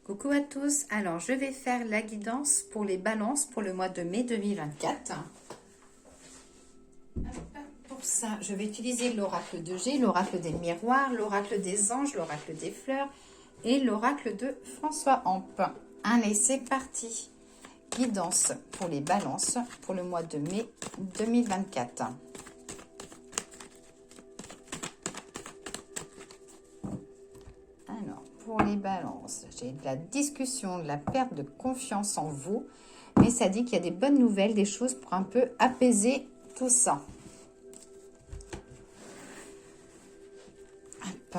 Coucou à tous, alors je vais faire la guidance pour les balances pour le mois de mai 2024. Pour ça, je vais utiliser l'oracle de G, l'oracle des miroirs, l'oracle des anges, l'oracle des fleurs et l'oracle de François Hampe. Allez, c'est parti. Guidance pour les balances pour le mois de mai 2024. Alors, pour les balances, j'ai de la discussion, de la perte de confiance en vous. Mais ça dit qu'il y a des bonnes nouvelles, des choses pour un peu apaiser tout ça. Hop.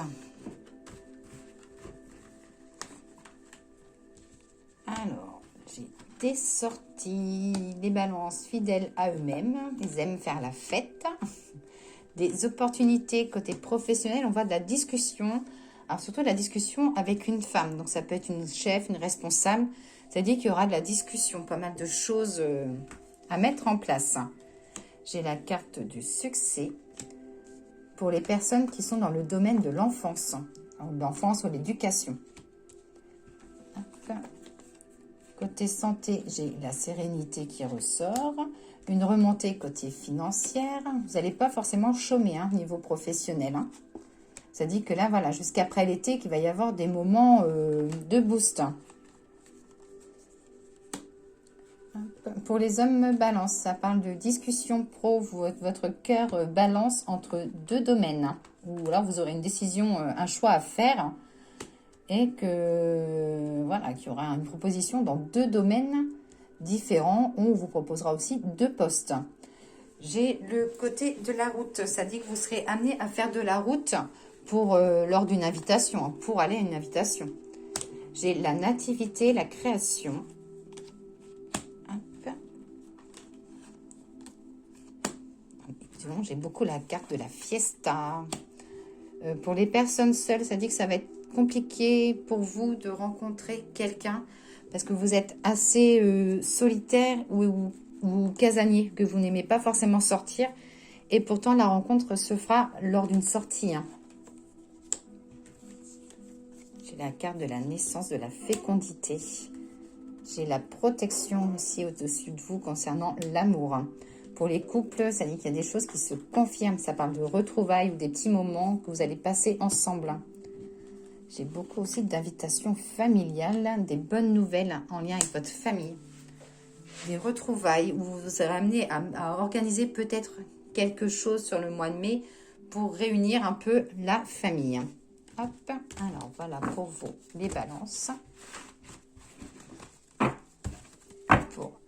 Alors, j'ai des sorties, des balances fidèles à eux-mêmes. Ils aiment faire la fête. Des opportunités côté professionnel, on voit de la discussion. Alors surtout de la discussion avec une femme. Donc ça peut être une chef, une responsable. Ça dit qu'il y aura de la discussion, pas mal de choses à mettre en place. J'ai la carte du succès pour les personnes qui sont dans le domaine de l'enfance. L'enfance ou l'éducation. Côté santé, j'ai la sérénité qui ressort. Une remontée côté financière. Vous n'allez pas forcément chômer niveau professionnel. Ça dit que là, voilà, jusqu'après l'été, qu'il va y avoir des moments de boost. Pour les hommes balance, ça parle de discussion pro. Votre cœur balance entre deux domaines. Ou alors vous aurez une décision, un choix à faire. Et que voilà, qu'il y aura une proposition dans deux domaines différents. On vous proposera aussi deux postes. J'ai le côté de la route. Ça dit que vous serez amené à faire de la route pour lors d'une invitation, pour aller à une invitation. J'ai la nativité, la création. J'ai beaucoup la carte de la fiesta. Pour les personnes seules, ça dit que ça va être compliqué pour vous de rencontrer quelqu'un parce que vous êtes assez solitaire ou casanier, que vous n'aimez pas forcément sortir. Et pourtant, la rencontre se fera lors d'une sortie. J'ai la carte de la naissance, de la fécondité. J'ai la protection aussi au-dessus de vous concernant l'amour. Pour les couples, ça dit qu'il y a des choses qui se confirment. Ça parle de retrouvailles ou des petits moments que vous allez passer ensemble. J'ai beaucoup aussi d'invitations familiales, des bonnes nouvelles en lien avec votre famille. Des retrouvailles où vous serez amené à organiser peut-être quelque chose sur le mois de mai pour réunir un peu la famille. Hop, alors voilà pour vous les balances.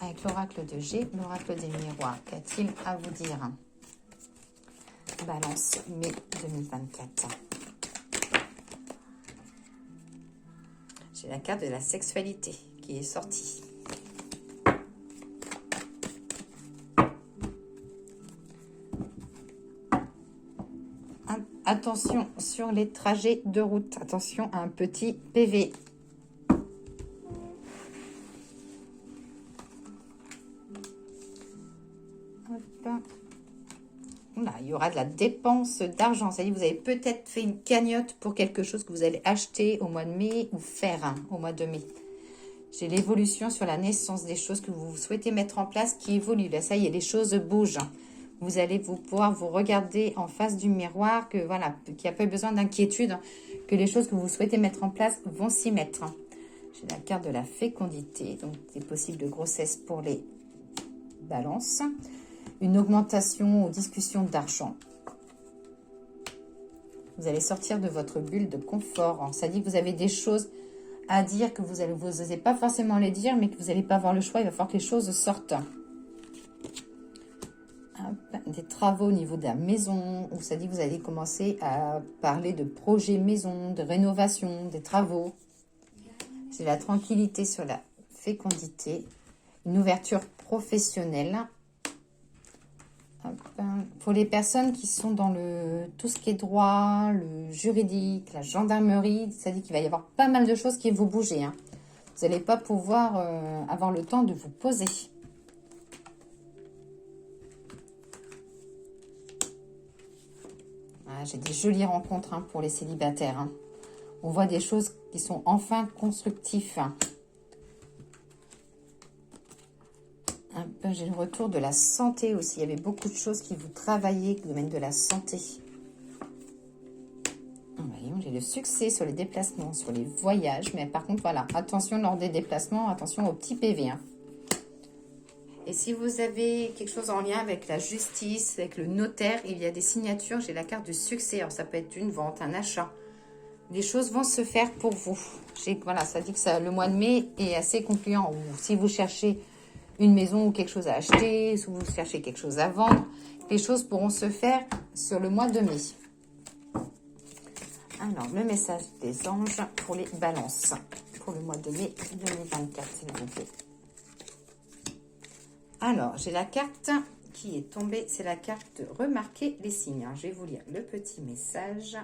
Avec l'oracle de G, l'oracle des miroirs, qu'a-t-il à vous dire? Balance mai 2024. J'ai la carte de la sexualité qui est sortie. Attention sur les trajets de route. Attention à un petit PV. Là, il y aura de la dépense d'argent. C'est-à-dire que vous avez peut-être fait une cagnotte pour quelque chose que vous allez acheter au mois de mai ou faire au mois de mai. J'ai l'évolution sur la naissance des choses que vous souhaitez mettre en place qui évoluent. Là, ça y est, les choses bougent. Vous allez pouvoir vous regarder en face du miroir, que voilà, qu'il n'y a pas besoin d'inquiétude, que les choses que vous souhaitez mettre en place vont s'y mettre. J'ai la carte de la fécondité, donc c'est possible de grossesse pour les balances. Une augmentation aux discussions d'argent. Vous allez sortir de votre bulle de confort. Ça dit que vous avez des choses à dire que vous n'osez pas forcément les dire, mais que vous n'allez pas avoir le choix. Il va falloir que les choses sortent. Des travaux au niveau de la maison, où ça dit que vous allez commencer à parler de projets maison, de rénovation, des travaux. C'est la tranquillité sur la fécondité, une ouverture professionnelle. Pour les personnes qui sont dans tout ce qui est droit, le juridique, la gendarmerie, ça dit qu'il va y avoir pas mal de choses qui vont bouger. Vous n'allez pas pouvoir avoir le temps de vous poser. J'ai des jolies rencontres pour les célibataires. On voit des choses qui sont enfin constructives. J'ai le retour de la santé aussi. Il y avait beaucoup de choses qui vous travaillaient, le domaine de la santé. Voyons, j'ai le succès sur les déplacements, sur les voyages. Mais par contre, voilà, attention lors des déplacements, attention aux petits PV. Hein. Et si vous avez quelque chose en lien avec la justice, avec le notaire, il y a des signatures. J'ai la carte du succès. Alors, ça peut être une vente, un achat. Les choses vont se faire pour vous. Voilà, ça dit que ça, le mois de mai est assez concluant. Si vous cherchez une maison ou quelque chose à acheter, si vous cherchez quelque chose à vendre, les choses pourront se faire sur le mois de mai. Alors, le message des anges pour les balances, pour le mois de mai 2024, s'il vous plaît. Alors, j'ai la carte qui est tombée, c'est la carte de remarquer les signes. Je vais vous lire le petit message.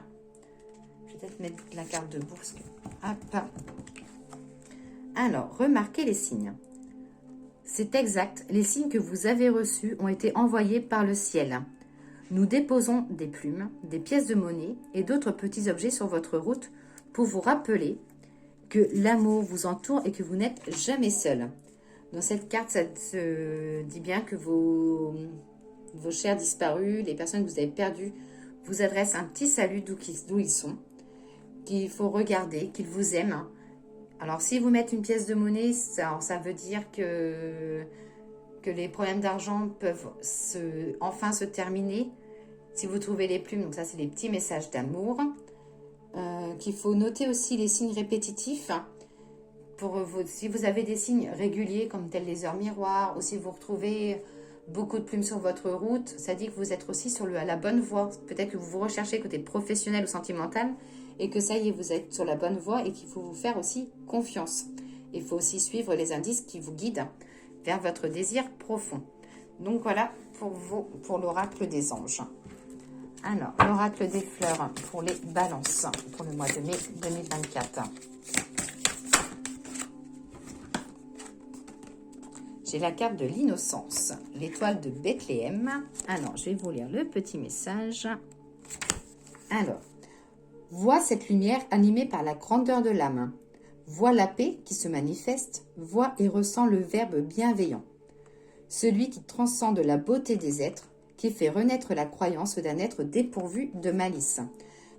Je vais peut-être mettre la carte de bourse. Hop. Alors, remarquez les signes. C'est exact, les signes que vous avez reçus ont été envoyés par le ciel. Nous déposons des plumes, des pièces de monnaie et d'autres petits objets sur votre route pour vous rappeler que l'amour vous entoure et que vous n'êtes jamais seul. Dans cette carte, ça se dit bien que vos chers disparus, les personnes que vous avez perdues, vous adressent un petit salut d'où ils sont, qu'il faut regarder, qu'ils vous aiment. Alors, si vous mettez une pièce de monnaie, ça veut dire que les problèmes d'argent peuvent enfin se terminer. Si vous trouvez les plumes, donc ça, c'est les petits messages d'amour. Qu'il faut noter aussi les signes répétitifs. Si vous avez des signes réguliers, comme tels les heures miroirs, ou si vous retrouvez beaucoup de plumes sur votre route, ça dit que vous êtes aussi sur la bonne voie. Peut-être que vous vous recherchez côté professionnel ou sentimental, et que ça y est, vous êtes sur la bonne voie et qu'il faut vous faire aussi confiance. Il faut aussi suivre les indices qui vous guident vers votre désir profond. Donc voilà pour l'oracle des anges. Alors, l'oracle des fleurs pour les balances pour le mois de mai 2024. J'ai la carte de l'innocence, l'étoile de Bethléem. Alors, je vais vous lire le petit message. Alors, vois cette lumière animée par la grandeur de l'âme. Vois la paix qui se manifeste. Vois et ressens le verbe bienveillant. Celui qui transcende la beauté des êtres, qui fait renaître la croyance d'un être dépourvu de malice.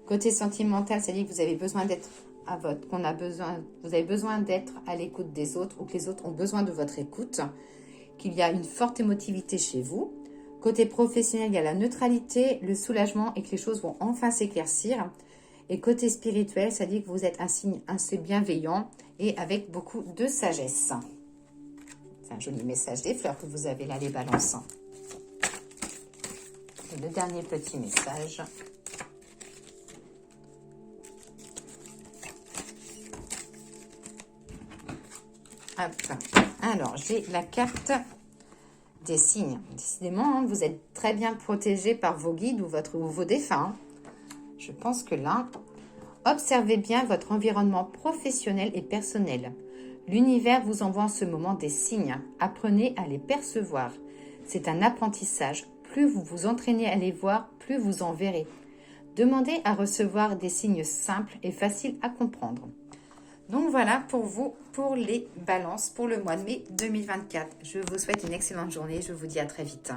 Côté sentimental, ça dit que vous avez besoin d'être vous avez besoin d'être à l'écoute des autres ou que les autres ont besoin de votre écoute, qu'il y a une forte émotivité chez vous. Côté professionnel, il y a la neutralité, le soulagement et que les choses vont enfin s'éclaircir. Et côté spirituel, ça dit que vous êtes un signe assez bienveillant et avec beaucoup de sagesse. C'est un joli message des fleurs que vous avez là, les balances. Et le dernier petit message. Hop. Alors, j'ai la carte des signes. Décidément, vous êtes très bien protégé par vos guides ou vos défunts. Je pense que là, observez bien votre environnement professionnel et personnel. L'univers vous envoie en ce moment des signes. Apprenez à les percevoir. C'est un apprentissage. Plus vous vous entraînez à les voir, plus vous en verrez. Demandez à recevoir des signes simples et faciles à comprendre. Donc voilà pour vous, pour les balances, pour le mois de mai 2024. Je vous souhaite une excellente journée. Je vous dis à très vite.